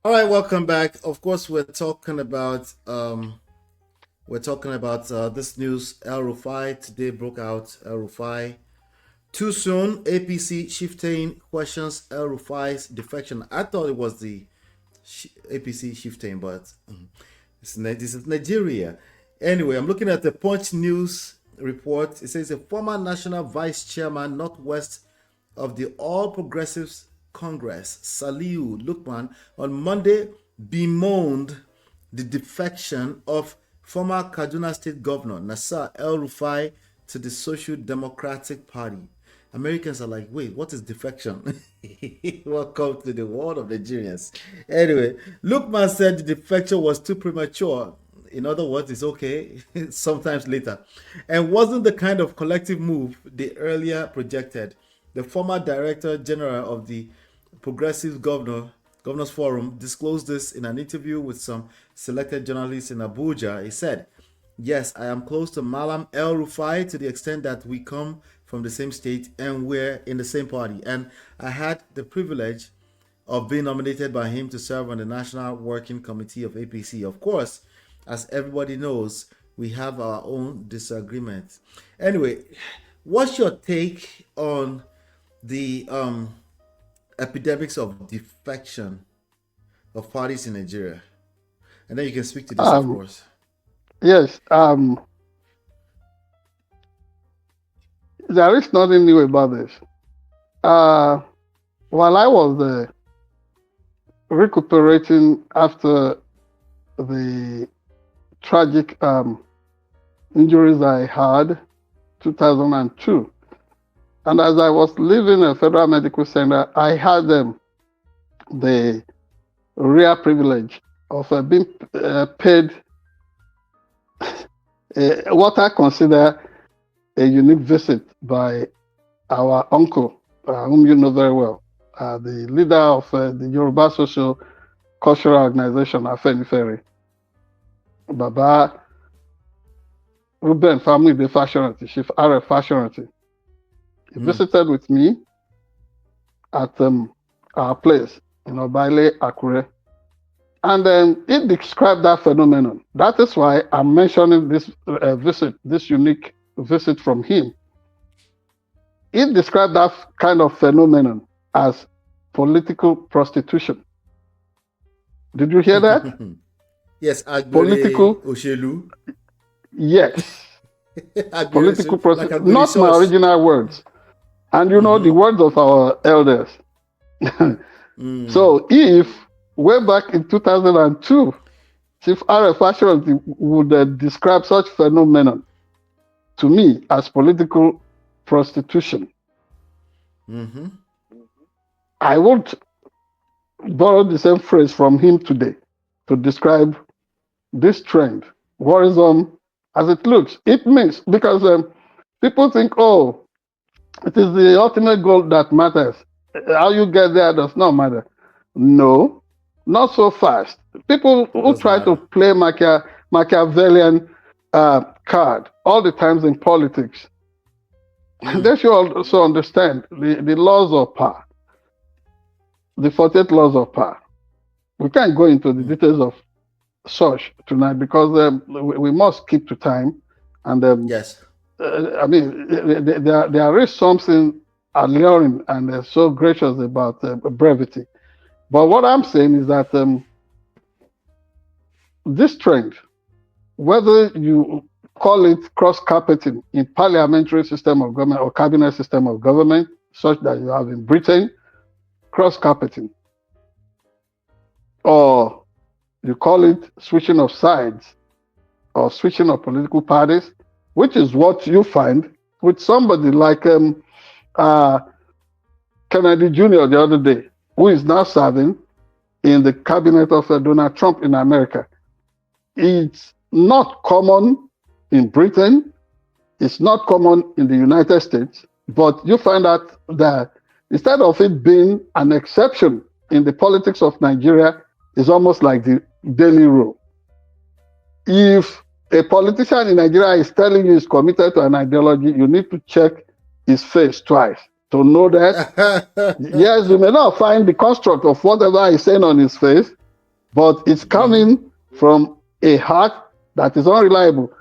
All right, welcome back. Of course, we're talking about this news. El-Rufai today broke out. El-Rufai too soon. APC Chieftain questions El-Rufai's defection. I thought it was the APC Chieftain, but this is Nigeria. Anyway, I'm looking at the Punch News report. It says a former national vice chairman, Northwest of the All Progressives Congress, Saliu Lukman, on Monday bemoaned the defection of former Kaduna State Governor Nasser El-Rufai to the Social Democratic Party. Americans are like, wait, what is defection? Welcome to the world of Nigerians. Anyway, Lukman said the defection was too premature. In other words, it's okay sometimes later, and wasn't the kind of collective move they earlier projected. The former director general of the Progressive Governors Forum disclosed this in an interview with some selected journalists in Abuja. He said, yes, I am close to Malam El Rufai to the extent that we come from the same state and we're in the same party. And I had the privilege of being nominated by him to serve on the National Working Committee of APC. Of course, as everybody knows, we have our own disagreements. Anyway, what's your take on the epidemics of defection of parties in Nigeria? And then you can speak to this, of Um, course. yes, there is nothing new about this. Uh, while I was recuperating after the tragic injuries I had 2002, and as I was leaving a federal medical center, I had the rare privilege of being paid what I consider a unique visit by our uncle, whom you know very well, the leader of the Yoruba Social Cultural Organization, Afenifere, Baba Ruben Family de Fashionati, Chief R. Fashionati. He Mm. visited with me at our place in Obaile, Akure. And it described that phenomenon. That is why I'm mentioning this visit, this unique visit from him. It described that kind of phenomenon as political prostitution. Did you hear that? Yes, Agbere Political, Oshelu. yes, Agbere political Oshelu, like prostitution. Agbere Not my Sauce. original words. And you know the Mm-hmm. words of our elders. Mm. So if way back in 2002, Chief R.F. Assurance would describe such phenomenon to me as political prostitution, Mm-hmm. I would borrow the same phrase from him today to describe this trend, worrisome as it looks. It means because people think, oh, it is the ultimate goal that matters. How you get there does not matter. No, not so fast. People It who does try to matter. play Machiavellian card all the times in politics, Mm. they should also understand the laws of power, the 48 laws of power. We can't go into the Mm. details of such tonight because we must keep to time. And Yes. I mean, there is something alluring and so gracious about brevity. But what I'm saying is that this trend, whether you call it cross carpeting in parliamentary system of government or cabinet system of government, such that you have in Britain, cross carpeting, or you call it switching of sides or switching of political parties, which is what you find with somebody like uh, Kennedy Jr. the other day, who is now serving in the cabinet of Donald Trump in America. It's not common in Britain. It's not common in the United States. But you find out that instead of it being an exception in the politics of Nigeria, it's almost like the daily rule. If a politician in Nigeria is telling you he's committed to an ideology, you need to check his face twice to know that, yes, you may not find the construct of whatever he's saying on his face, but it's coming from a heart that is unreliable.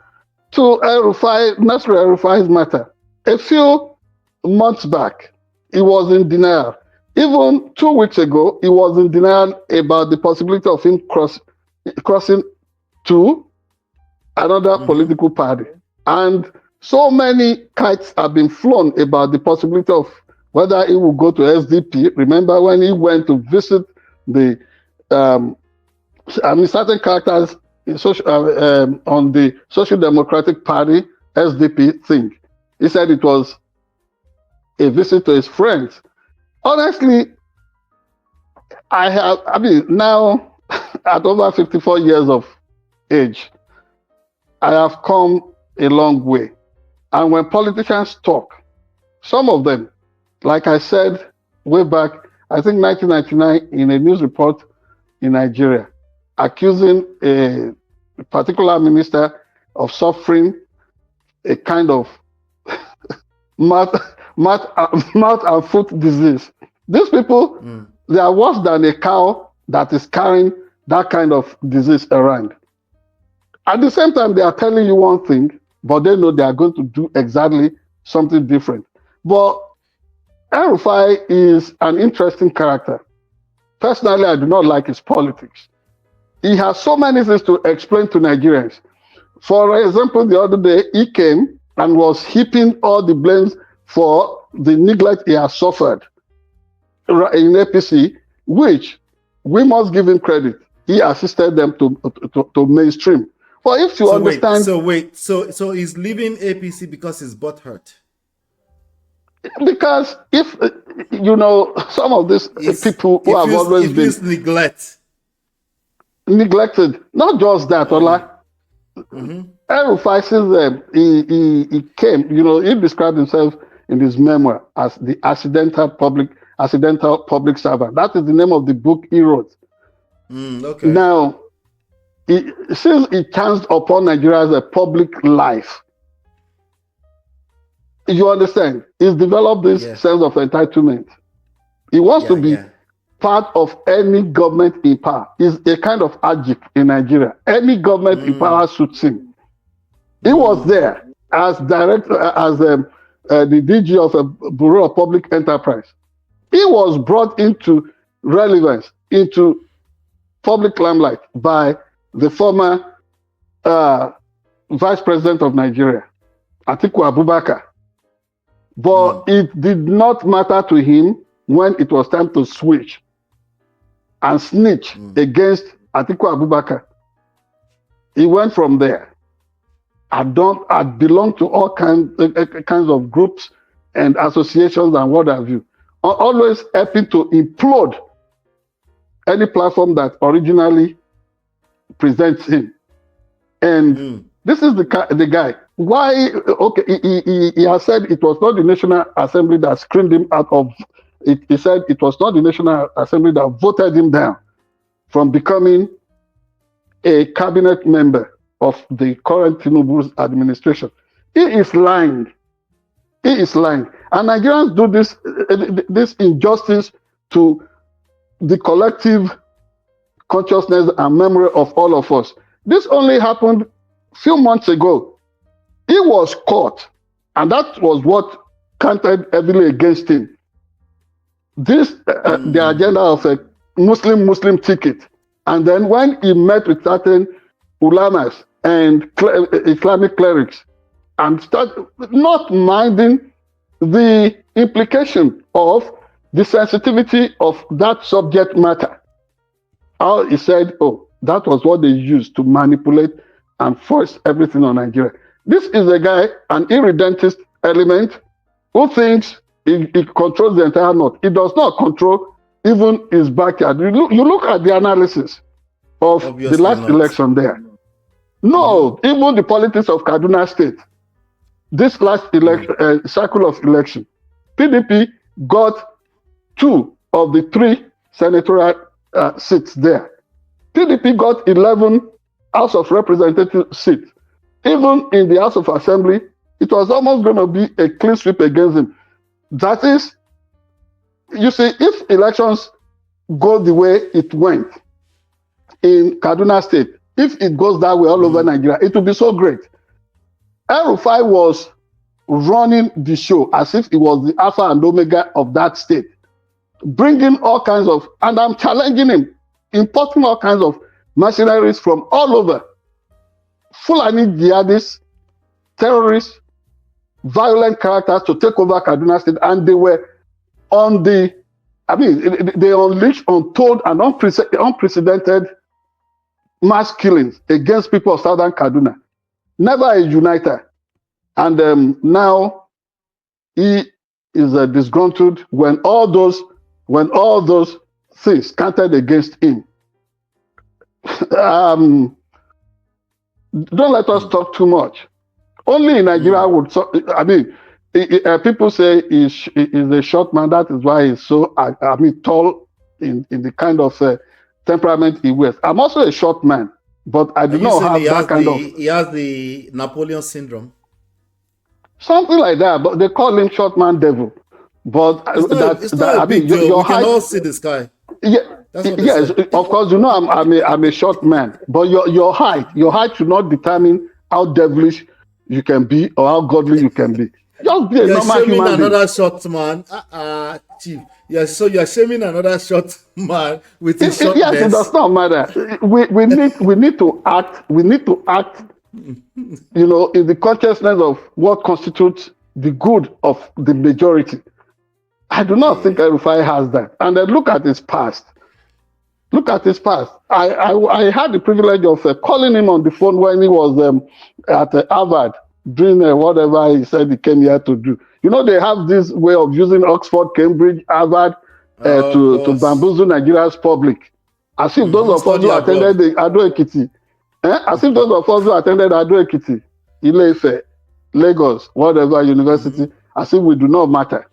To El-Rufai, Nasir El-Rufai's matter, a few months back, he was in denial. Even 2 weeks ago, he was in denial about the possibility of him crossing to another political party. And so many kites have been flown about the possibility of whether he will go to SDP. Remember when he went to visit the, certain characters in on the Social Democratic Party SDP thing. He said it was a visit to his friends. Honestly, I mean, now at over 54 years of age, I have come a long way. And when politicians talk, some of them, like I said way back, I think 1999, in a news report in Nigeria, accusing a particular minister of suffering a kind of mouth and foot disease. These people, they are worse than a cow that is carrying that kind of disease around. At the same time, they are telling you one thing, but they know they are going to do exactly something different. But El-Rufai is an interesting character. Personally, I do not like his politics. He has so many things to explain to Nigerians. For example, the other day, he came and was heaping all the blames for the neglect he has suffered in APC, which we must give him credit. He assisted them to mainstream. But if you understand... So he's leaving APC because his butt hurt? Because if, you know, some of these people who have always been... neglected. Not just that, Ola. El-Rufai, since he came, you know, he described himself in his memoir as the accidental public servant. That is the name of the book he wrote. Okay. Now, since he chanced upon Nigeria as a public life, you understand, he's developed this sense of entitlement. He wants to be part of any government in power. Is a kind of adjective in Nigeria. Any government in power suits him. He was there as director, as the DG of a Bureau of Public Enterprise. He was brought into relevance, into public limelight by the former Vice President of Nigeria, Atiku Abubakar. But it did not matter to him when it was time to switch and snitch against Atiku Abubakar. He went from there. I belong to all kinds of groups and associations and what have you. Always helping to implode any platform that originally presents him. And this is the guy. Why? Okay, he has said it was not the National Assembly that screened him out of it. He said it was not the National Assembly that voted him down from becoming a cabinet member of the current Tinubu's administration. He is lying. He is lying. And Nigerians do this injustice to the collective consciousness and memory of all of us. This only happened a few months ago. He was caught, and that was what counted heavily against him. The agenda of a Muslim ticket. And then when he met with certain ulamas and Islamic clerics and started not minding the implication of the sensitivity of that subject matter. How he said, oh, that was what they used to manipulate and force everything on Nigeria. This is a guy, an irredentist element, who thinks he controls the entire North. He does not control even his backyard. You look at the analysis of the last election there. No, even the politics of Kaduna State, this last election, cycle of election, PDP got 2 of the 3 senatorial seats there. PDP got 11 House of Representatives seats. Even in the House of Assembly, it was almost going to be a clean sweep against him. That is, you see, if elections go the way it went, in Kaduna State. If it goes that way all over Nigeria, it will be so great. El-Rufai was running the show as if it was the alpha and omega of that state, bringing all kinds of, and I'm challenging him, importing all kinds of mercenaries from all over, Fulani jihadists, terrorists, violent characters to take over Kaduna State, and they were on the, they unleashed untold and unprecedented mass killings against people of southern Kaduna. Never a uniter. And now he is disgruntled when all those things counted against him. Don't let us talk too much. Only in Nigeria would, people say he's a short man. That is why he's so, tall in the kind of temperament he wears. I'm also a short man, but I do not have that kind of. He has the Napoleon syndrome. Something like that, but they call him short man devil. But it's not a big deal. We can all see the sky. Yeah. Yes, of course, you know I'm a short man, but your height should not determine how devilish you can be or how godly you can be. Just be a normal human being. Another short man, Chief. Yes, so you're shaming another short man with his shortness. Yes, it does not matter. We need to act. We need to act. You know, in the consciousness of what constitutes the good of the majority. I do not think El-Rufai has that. And then look at his past. Look at his past. I had the privilege of calling him on the phone when he was at Harvard doing whatever he said he came here to do. You know, they have this way of using Oxford, Cambridge, Harvard to bamboozle Nigeria's public. As if those of us who attended the Ado-Ekiti, as if those of us who attended Ado-Ekiti, Ile-Ife, Lagos, whatever university, as if we do not matter.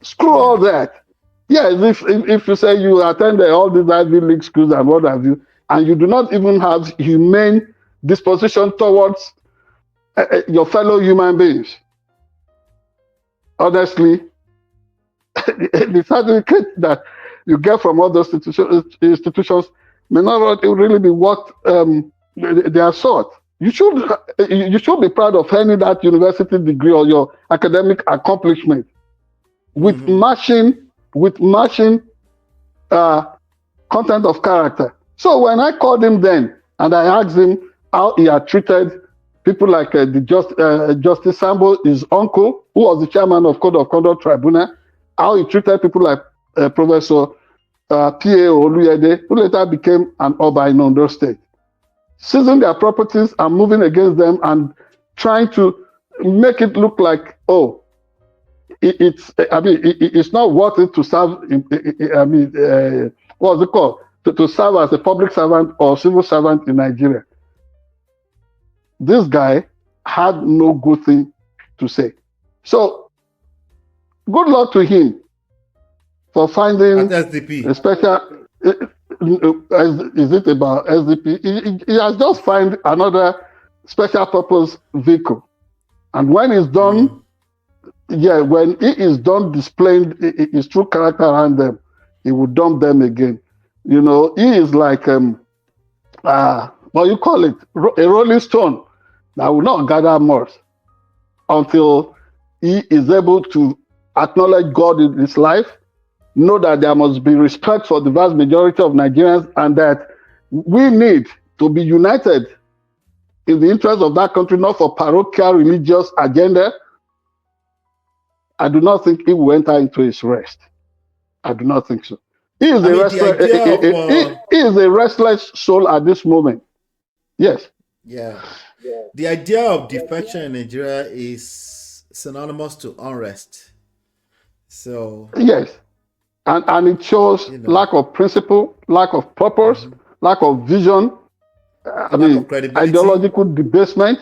Screw all that. Yes, if you say you attend all these Ivy League schools and what have you, and you do not even have humane disposition towards your fellow human beings, honestly, the certificate that you get from all those institutions may not really be what they are sought. You should be proud of earning that university degree or your academic accomplishment with matching content of character. So when I called him then and I asked him how he had treated people like Justice Sambo, his uncle, who was the chairman of Code of Conduct Tribunal, how he treated people like Professor P.A. Oluyede, who later became an Oba in Ondo State, seizing their properties and moving against them and trying to make it look like, it's not worth it to serve. What's it called? To serve as a public servant or civil servant in Nigeria. This guy had no good thing to say. So, good luck to him for finding a special. Is it about SDP? He has just found another special purpose vehicle, and when he's done. When he is done displaying his true character around them, he will dump them again. You know, he is like, what you call it, a rolling stone that will not gather moss until he is able to acknowledge God in his life, know that there must be respect for the vast majority of Nigerians, and that we need to be united in the interest of that country, not for parochial religious agenda. I do not think he will enter into his rest. I do not think so. He is he is a restless soul at this moment. Yes. Yeah. The idea of defection in Nigeria is synonymous to unrest. So yes. And it shows lack of principle, lack of purpose, lack of vision, ideological debasement.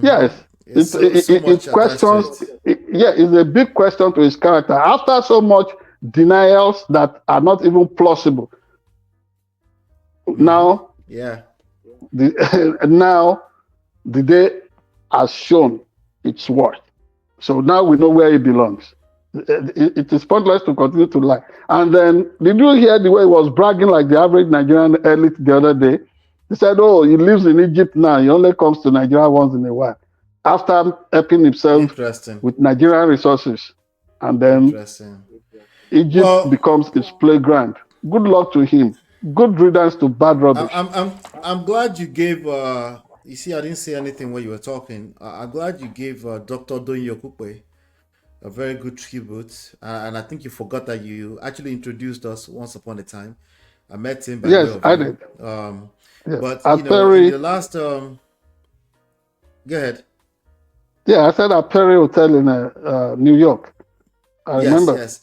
Yes. It questions, it's a big question to his character. After so much denials that are not even plausible, now, now the day has shown its worth. So now we know where he belongs. It is pointless to continue to lie. And then, did you hear the way he was bragging like the average Nigerian elite the other day? He said, "Oh, he lives in Egypt now. He only comes to Nigeria once in a while." After helping himself Interesting. with Nigerian resources, and then Interesting. Egypt Well, becomes his playground. Good luck to him. Good riddance to bad rubbish. I'm glad you gave. You see, I didn't say anything when you were talking. I'm glad you gave Dr. Donyo Kukwe a very good tribute, and I think you forgot that you actually introduced us once upon a time. I met him by way Yes, of I you. did. Yes. But At you know, in Perry, the last, go ahead. yeah, I said at Perry Hotel in New York. I Yes, remember. yes.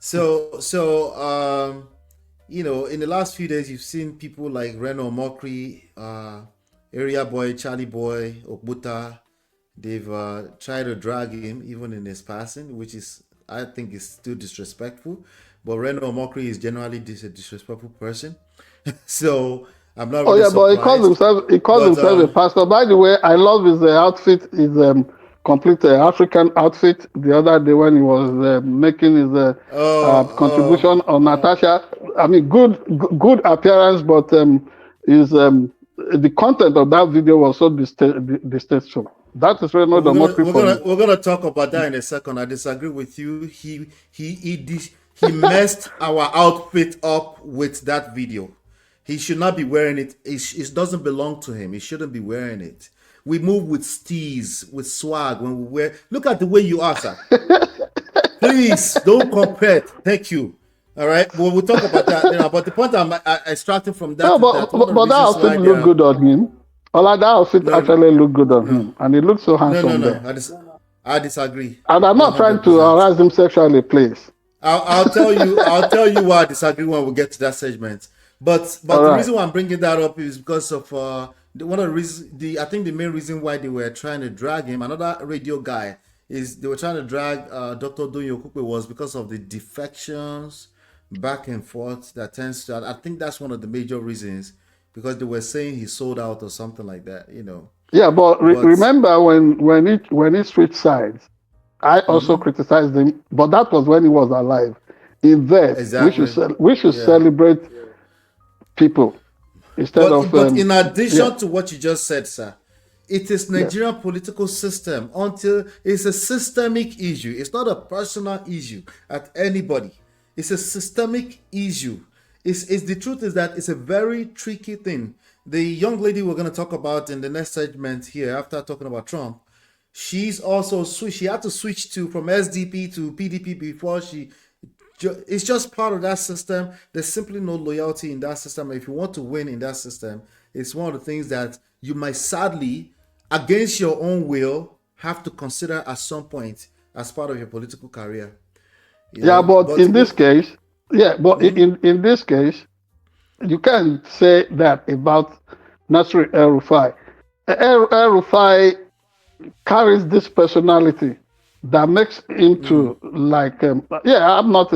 So, you know, in the last few days, you've seen people like Reno Mokri, Area Boy, Charlie Boy, Okbuta. They've tried to drag him even in his passing, which is, I think, is still disrespectful. But Reno Mokri is generally a disrespectful person, so I'm not Oh really yeah, but he calls surprised. himself But a pastor. By the way, I love his outfit. His complete African outfit. The other day when he was making his contribution on Natasha. I mean, good appearance, but his the content of that video was so distasteful. That is really not the mockery for me. we're gonna talk about that in a second. I disagree with you. He messed our outfit up with that video. He should not be wearing it. It doesn't belong to him. He shouldn't be wearing it. We move with steez, with swag when we wear. Look at the way you are, sir. Please don't compare. Thank you. All right. Well, we'll talk about that. You know, but the point I'm extracting from that No, is that one of the but that reasons outfit why they looked are good on him. All that outfit no, actually looked good on no, him, and he looked so no. handsome there. I disagree. And I'm not trying to 100%. harass him sexually, please. I'll tell you. I'll tell you why I disagree when we get to that segment. But All the right. reason why I'm bringing that up is because of one of the reasons. I think the main reason why they were trying to drag him, another radio guy, is they were trying to drag Dr. Donyo Kukwe was because of the defections back and forth that tends to. I think that's one of the major reasons because they were saying he sold out or something like that. You know, Yeah, but but remember when he switched sides, I also mhm, criticized him, but that was when he was alive. In that, exactly, we should yeah. celebrate people instead of But in yeah, addition to what you just said, sir, it is yes. Nigerian political system until it's a systemic issue. It's not a personal issue at anybody. It's a systemic issue. It's the truth is that it's a very tricky thing. The young lady we're going to talk about in the next segment here, after talking about Trump, she's also switched. She had to switch to from SDP to PDP before she. It's just part of that system. There's simply no loyalty in that system. If you want to win in that system, it's one of the things that you might sadly, against your own will, have to consider at some point as part of your political career. You Yeah, know, but but in this case, yeah, but in this case, you can't say that about Nasir El-Rufai. El-Rufai carries this personality that makes him to like yeah, I'm not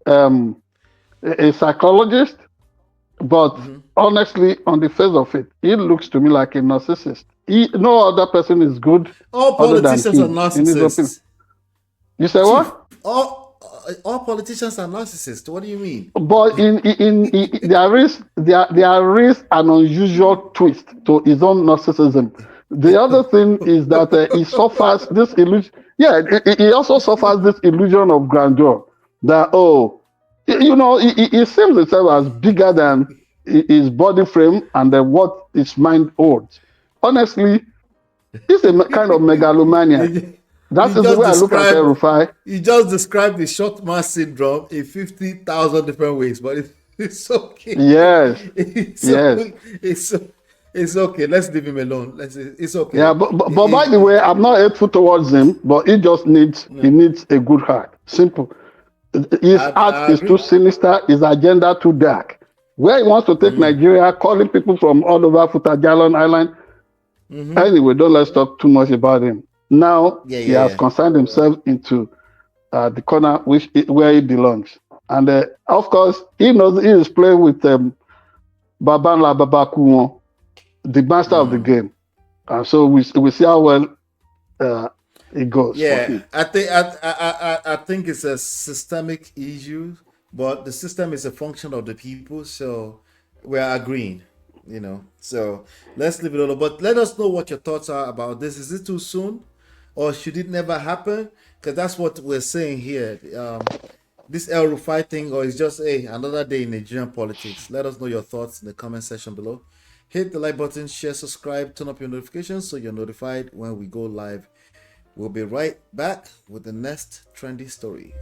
um a psychologist, but honestly on the face of it, he looks to me like a narcissist. No other person is good all other than politicians are him in his opinion. narcissists. You say Chief, what? all politicians are narcissists. What do you mean? But there is an unusual twist to his own narcissism. The other thing is that he suffers this illusion. Yeah, he also suffers this illusion of grandeur. That you know, he seems himself as bigger than his body frame and what his mind holds. Honestly, he's a kind of megalomaniac. you, That you is the just way I look at described Rufai. you just described the short mass syndrome in 50,000 different ways, but it's okay. Yes, It's yes. okay. It's okay. Let's leave him alone. It's Yeah, okay. but by the way, I'm not hateful towards him, but he needs a good heart. Simple. His heart I is too agree. sinister, his agenda too dark. Where he wants to take Nigeria, calling people from all over Futajalon Island. Anyway, don't let's talk too much about him. Now Yeah, he yeah, has yeah. consigned himself into the corner where he belongs, and of course he knows he is playing with Babanla Babakumo, the master of the game. And so we see how well it goes for Yeah, him. I think it's a systemic issue, but the system is a function of the people, so we're agreeing, So let's leave it alone. But let us know what your thoughts are about this. Is it too soon, or should it never happen? Because that's what we're saying here. This El-Rufai thing, or is just another day in Nigerian politics. Let us know your thoughts in the comment section below. Hit the like button, share, subscribe, turn up your notifications so you're notified when we go live. We'll be right back with the next trendy stories.